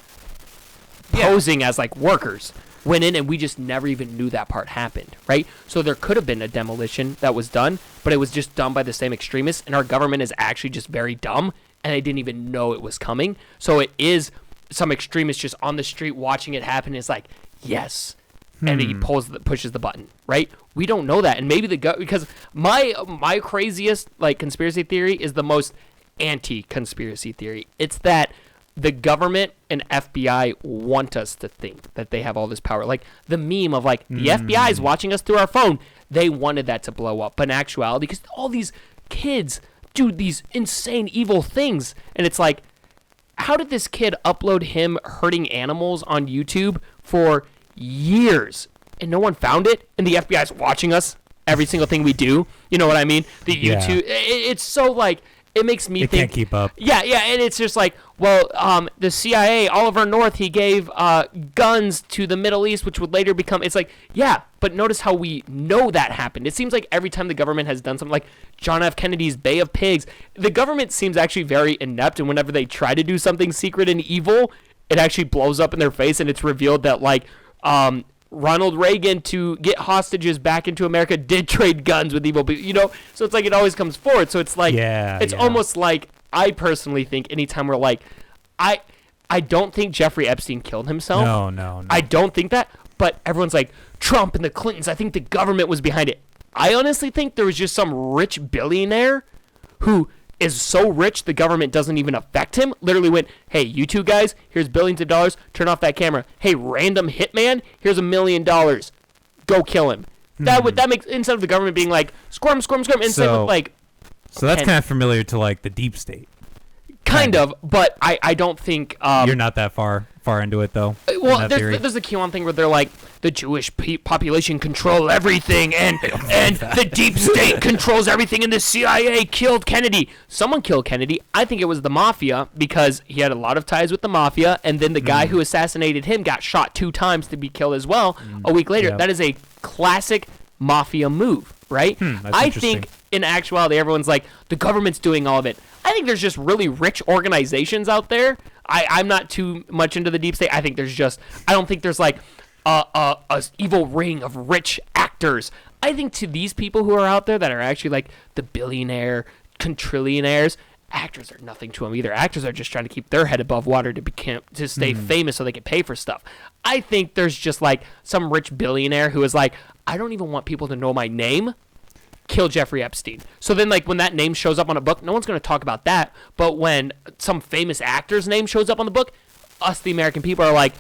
posing as like workers went in and we just never even knew that part happened, right? So there could have been a demolition that was done, but it was just done by the same extremists, and our government is actually just very dumb and they didn't even know it was coming. So it is some extremist just on the street watching it happen, and it's like, yes. And he pushes the button, right? We don't know that. And maybe because my craziest like conspiracy theory is the most anti-conspiracy theory. It's that the government and FBI want us to think that they have all this power. Like the meme of like the FBI is watching us through our phone. They wanted that to blow up. But in actuality, because all these kids do these insane evil things. And it's like, how did this kid upload him hurting animals on YouTube for years and no one found it? And the FBI is watching us every single thing we do. You know what I mean? The YouTube, it's so like, it makes me think. Can't keep up. Yeah, and it's just like, well, the CIA, Oliver North, he gave guns to the Middle East, which would later become. It's like, yeah, but notice how we know that happened. It seems like every time the government has done something, like John F. Kennedy's Bay of Pigs, the government seems actually very inept, and whenever they try to do something secret and evil, it actually blows up in their face, and it's revealed that like Ronald Reagan, to get hostages back into America, did trade guns with evil people, you know? So it's like it always comes forward. So it's like, almost like, I personally think anytime we're like, I don't think Jeffrey Epstein killed himself. No. I don't think that. But everyone's like, Trump and the Clintons, I think the government was behind it. I honestly think there was just some rich billionaire who is so rich the government doesn't even affect him. Literally went, hey, you two guys, here's billions of dollars, turn off that camera. Hey, random hitman, here's $1 million. Go kill him. That makes, instead of the government being like, squirm, instead of like. So that's kind of familiar to like the deep state. Kind of, but I don't think you're not that far into it though. Well, there's a QAnon thing where they're like, the Jewish population control everything, and the deep state controls everything, and the CIA killed Kennedy. Someone killed Kennedy. I think it was the mafia, because he had a lot of ties with the mafia, and then the guy who assassinated him got shot 2 times to be killed as well a week later. Yep. That is a classic mafia move, right? I think in actuality, everyone's like, the government's doing all of it. I think there's just really rich organizations out there. I'm not too much into the deep state. I think I don't think there's like a evil ring of rich actors. I think to these people who are out there that are actually like the billionaire, quintrillionaires, actors are nothing to them either. Actors are just trying to keep their head above water to stay famous so they can pay for stuff. I think there's just like some rich billionaire who is like, I don't even want people to know my name. Kill Jeffrey Epstein. So then, like, when that name shows up on a book, no one's going to talk about that. But when some famous actor's name shows up on the book, us, the American people, are like,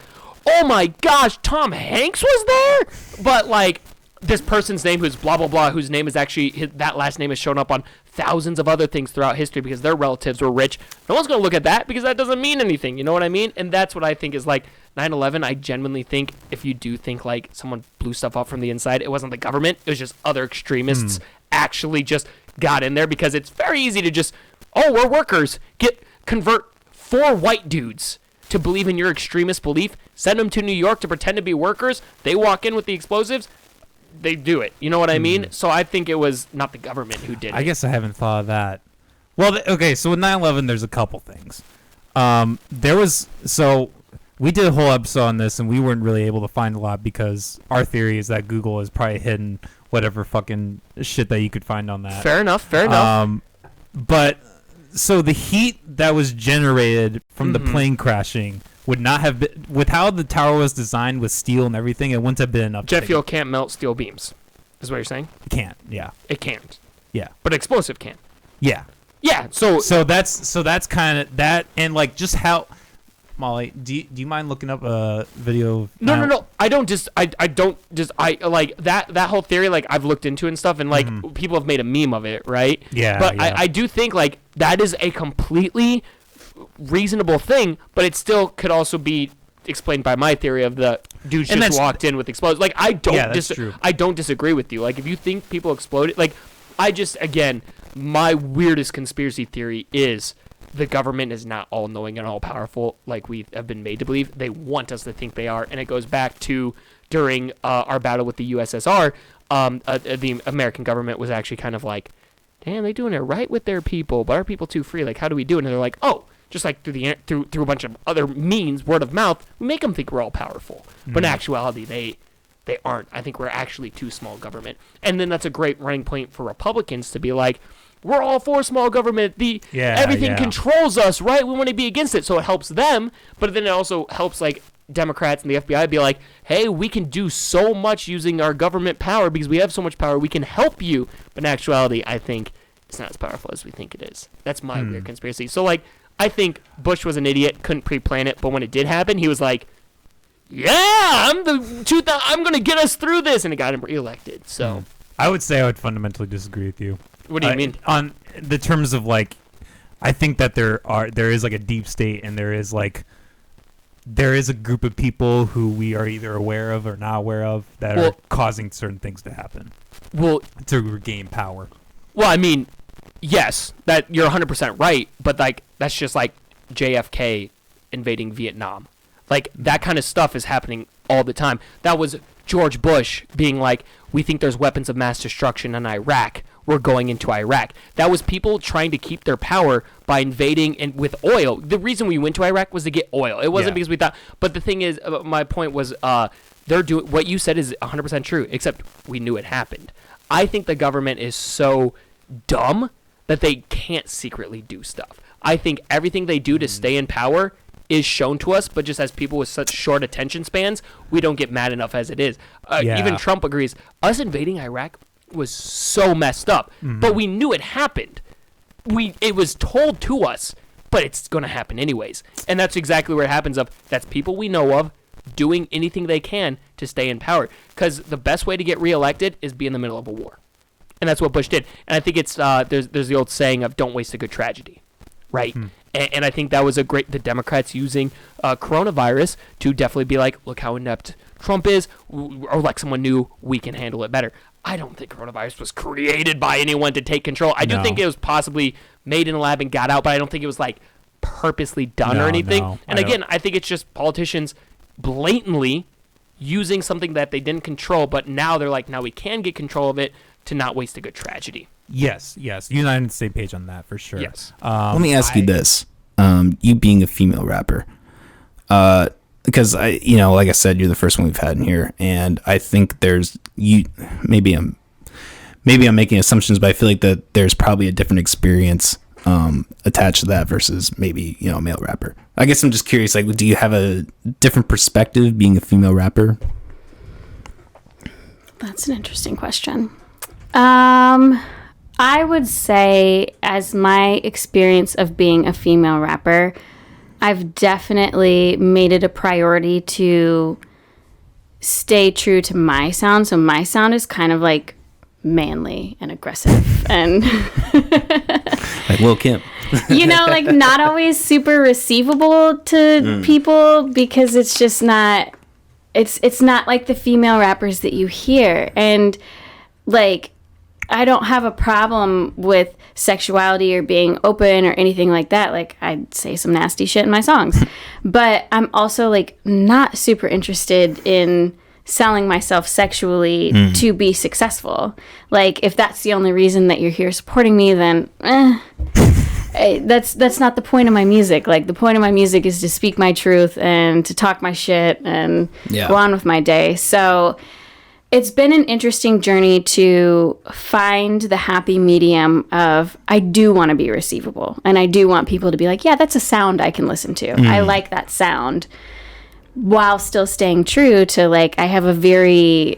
oh my gosh, Tom Hanks was there? But, like, this person's name who's blah, blah, blah, whose name is actually, that last name has shown up on thousands of other things throughout history because their relatives were rich. No one's going to look at that because that doesn't mean anything. You know what I mean? And that's what I think is, like, 9/11, I genuinely think if you do think, like, someone blew stuff up from the inside, it wasn't the government. It was just other extremists actually just got in there because it's very easy to just, oh, we're workers. Convert 4 white dudes to believe in your extremist belief, send them to New York to pretend to be workers. They walk in with the explosives. They do it. You know what I mean? So I think it was not the government who did it. I guess I haven't thought of that. Well, okay, so with 9/11, there's a couple things. We did a whole episode on this, and we weren't really able to find a lot because our theory is that Google has probably hidden whatever fucking shit that you could find on that. Fair enough. But so the heat that was generated from the plane crashing would not have been, with how the tower was designed with steel and everything, it wouldn't have been enough. Jet fuel can't melt steel beams, is what you're saying? It can't, yeah. It can't. Yeah. But explosive can. Yeah. Yeah, so that's kind of that, and like just how, Molly, do you mind looking up a video of No. I don't like that whole theory, like I've looked into and stuff, and like people have made a meme of it, right? Yeah. But yeah. I do think like that is a completely reasonable thing, but it still could also be explained by my theory of the dudes just walked in with explosives. Like I don't disagree with you. Like if you think people exploded, like again, my weirdest conspiracy theory is the government is not all-knowing and all-powerful like we have been made to believe. They want us to think they are, and it goes back to during our battle with the USSR, the American government was actually kind of like, damn, they're doing it right with their people, but our people too free. Like, how do we do it? And they're like, oh, just like through a bunch of other means, word of mouth, we make them think we're all-powerful. But in actuality, they aren't. I think we're actually too small government. And then that's a great running point for Republicans to be like, we're all for small government. Everything controls us, right? We want to be against it. So it helps them, but then it also helps like Democrats and the FBI be like, hey, we can do so much using our government power because we have so much power. We can help you. But in actuality, I think it's not as powerful as we think it is. That's my weird conspiracy. So like, I think Bush was an idiot, couldn't pre-plan it, but when it did happen, he was like, yeah, I'm going to get us through this, and it got him reelected. So I would say I would fundamentally disagree with you. What do you mean? On the terms of like, I think that there is like a deep state, and there is a group of people who we are either aware of or not aware of that are causing certain things to happen. Well, to regain power. Well, I mean, yes, that you're 100% right, but like that's just like JFK invading Vietnam. Like that kind of stuff is happening all the time. That was George Bush being like, we think there's weapons of mass destruction in Iraq. We're going into Iraq. That was people trying to keep their power by invading and with oil. The reason we went to Iraq was to get oil. It wasn't because we thought. But the thing is, my point was, they're doing what you said is 100% true. Except we knew it happened. I think the government is so dumb that they can't secretly do stuff. I think everything they do to stay in power is shown to us, but just as people with such short attention spans, we don't get mad enough as it is. Even Trump agrees. Us invading Iraq was so messed up, but we knew it happened. It was told to us, but it's going to happen anyways. And that's exactly where it happens. That's people we know of doing anything they can to stay in power. Because the best way to get reelected is be in the middle of a war. And that's what Bush did. And I think it's there's the old saying of don't waste a good tragedy, right? And I think that was the Democrats using coronavirus to definitely be like, look how inept Trump is, or like someone new, we can handle it better. I don't think coronavirus was created by anyone to take control. I do think it was possibly made in a lab and got out, but I don't think it was like purposely done or anything. And again, I think it's just politicians blatantly using something that they didn't control, but now they're like, now we can get control of it to not waste a good tragedy. Yes. You and I are on the same page on that for sure. Yes. Let me ask you this: you being a female rapper, because like I said, you're the first one we've had in here, and I think there's maybe I'm making assumptions, but I feel like that there's probably a different experience attached to that versus maybe a male rapper. I guess I'm just curious, like, do you have a different perspective being a female rapper? That's an interesting question. I would say, as my experience of being a female rapper, I've definitely made it a priority to stay true to my sound. So my sound is kind of like manly and aggressive and like Lil Kim. Like not always super receivable to people because it's just not it's not like the female rappers that you hear. And like I don't have a problem with sexuality or being open or anything like that. Like I say some nasty shit in my songs. But I'm also like not super interested in selling myself sexually to be successful. Like if that's the only reason that you're here supporting me, then that's not the point of my music. Like the point of my music is to speak my truth and to talk my shit and go on with my day. So it's been an interesting journey to find the happy medium of I do want to be receivable and I do want people to be like, yeah, that's a sound I can listen to. I like that sound, while still staying true to like I have a very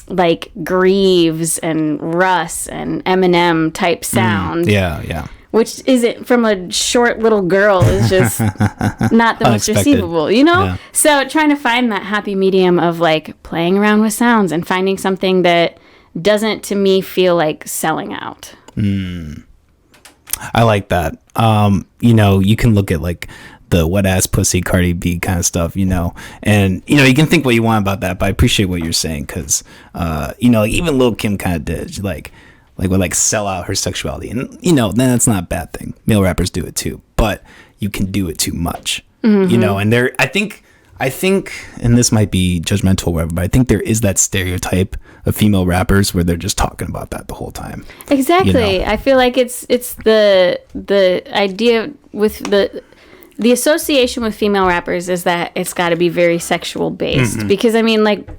like Greaves and Russ and Eminem type sound. Yeah. Which isn't from a short little girl is just not the most receivable, Yeah. So trying to find that happy medium of like playing around with sounds and finding something that doesn't to me feel like selling out. I like that. You can look at like the wet ass pussy Cardi B kind of stuff, and you can think what you want about that, but I appreciate what you're saying because like even Lil Kim kind of did would sell out her sexuality, and then that's not a bad thing. Male rappers do it too, but you can do it too much, and there I think, and this might be judgmental or whatever, but I think there is that stereotype of female rappers where they're just talking about that the whole time. Exactly. I feel like it's the idea with the association with female rappers is that it's got to be very sexual based because I mean like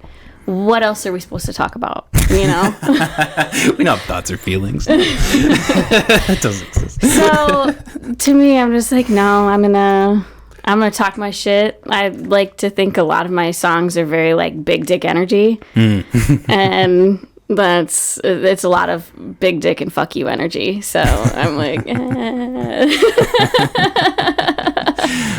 what else are we supposed to talk about? We don't have thoughts or feelings. That doesn't exist. So to me, I'm just like, no, I'm gonna talk my shit. I like to think a lot of my songs are very like big dick energy, and it's a lot of big dick and fuck you energy. So I'm like,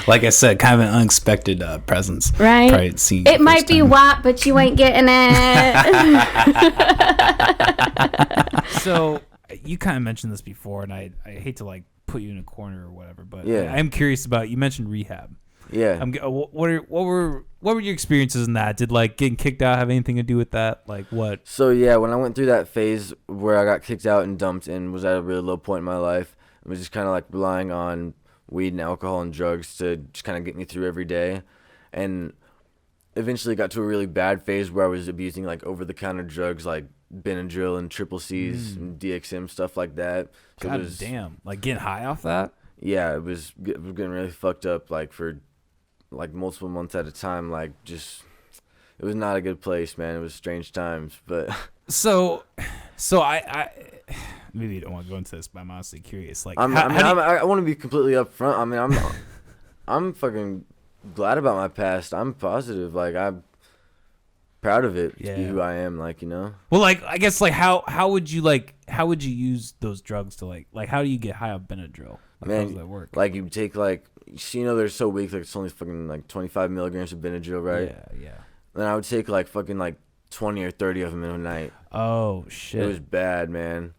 like I said, kind of an unexpected presence. Right. Probably seen it might be WAP, but you ain't getting it. So you kind of mentioned this before, and I hate to like put you in a corner or whatever, but Yeah. I am curious about. You mentioned rehab. Yeah. What were your experiences in that? Did like getting kicked out have anything to do with that? Like what? So yeah, when I went through that phase where I got kicked out and dumped and was at a really low point in my life, I was just kind of like relying on weed and alcohol and drugs to just kind of get me through every day, and eventually got to a really bad phase where I was abusing like over-the-counter drugs like Benadryl and triple C's and DXM, stuff like that. So God damn, like getting high off that? Yeah, it was getting really fucked up like for like multiple months at a time. Like just it was not a good place, man. It was strange times, but so I maybe you don't want to go into this, but I'm honestly curious. Like, I want to be completely upfront. I mean, I'm fucking glad about my past. I'm positive. Like, I'm proud of it to be who I am. Like, Well, like, I guess, like, how would you use those drugs to like how do you get high on Benadryl? Like, how does that work? Like, you take like, they're so weak. Like, it's only fucking like 25 milligrams of Benadryl, right? Yeah. Then I would take like fucking like 20 or 30 of them in a night. Oh shit! It was bad, man.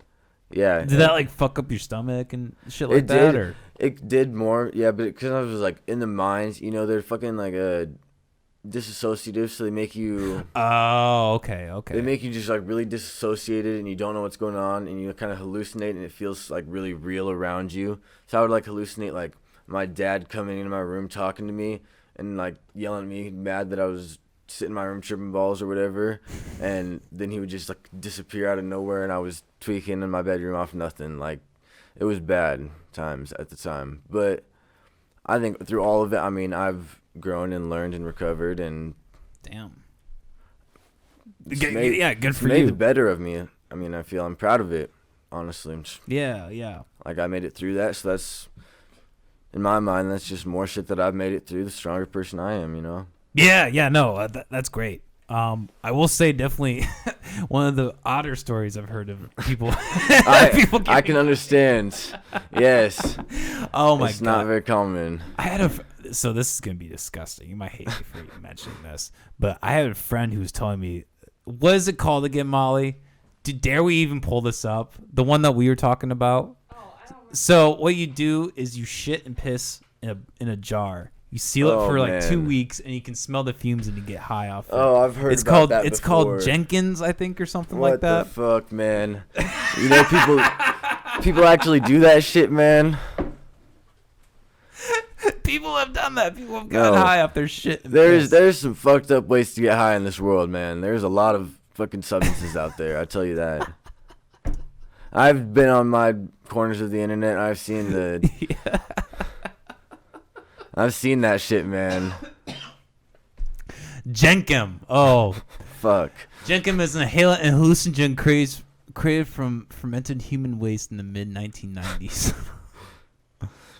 Yeah. Did that like fuck up your stomach and shit like that? Or it did more, yeah. But because I was like in the mines, they're fucking like disassociative, so they make you. Oh, okay. They make you just like really disassociated, and you don't know what's going on, and you kind of hallucinate, and it feels like really real around you. So I would like hallucinate like my dad coming into my room talking to me and like yelling at me, mad that I was sitting in my room tripping balls or whatever, and then he would just like disappear out of nowhere, and I was tweaking in my bedroom off nothing. Like, it was bad times at the time, but I think through all of it, I mean, I've grown and learned and recovered, and damn, good for made you. the better of me. I mean, I feel I'm proud of it, honestly. Yeah. Like, I made it through that, so that's, in my mind, that's just more shit that I've made it through, the stronger person I am, Yeah, no, that's great. I will say definitely one of the odder stories I've heard of people. I can understand. Yes. Oh my god. It's not very common. I had so this is gonna be disgusting. You might hate me for mentioning this, but I had a friend who was telling me, what is it called again, Molly? Dare we even pull this up? The one that we were talking about. So what you do is you shit and piss in a jar. You seal it for like 2 weeks, and you can smell the fumes, and you get high off it. Oh, I've heard it's about called that it's before. called Jenkins, I think, or something like that. What the fuck, man? You know, people actually do that shit, man. People have done that. People have gotten high off their shit. There's some fucked up ways to get high in this world, man. There's a lot of fucking substances out there. I tell you that. I've been on my corners of the internet. And I've seen I've seen that shit, man. Jenkem. Oh, fuck. Jenkem is an inhalant and hallucinogen created from fermented human waste in the mid 1990s.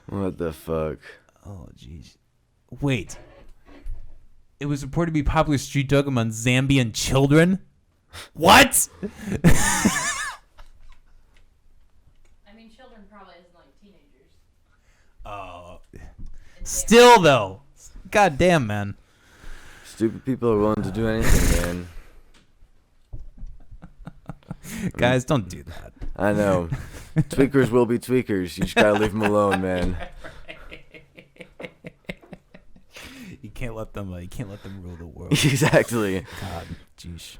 What the fuck? Oh, jeez. Wait. It was reported to be popular street drug among Zambian children. What? I mean, children probably isn't like teenagers. Still though, god damn, man. Stupid people are willing to do anything, man. Guys, don't do that. I know. Tweakers will be tweakers. You just gotta leave them alone, man. You can't let them rule the world. Exactly. God, jeez.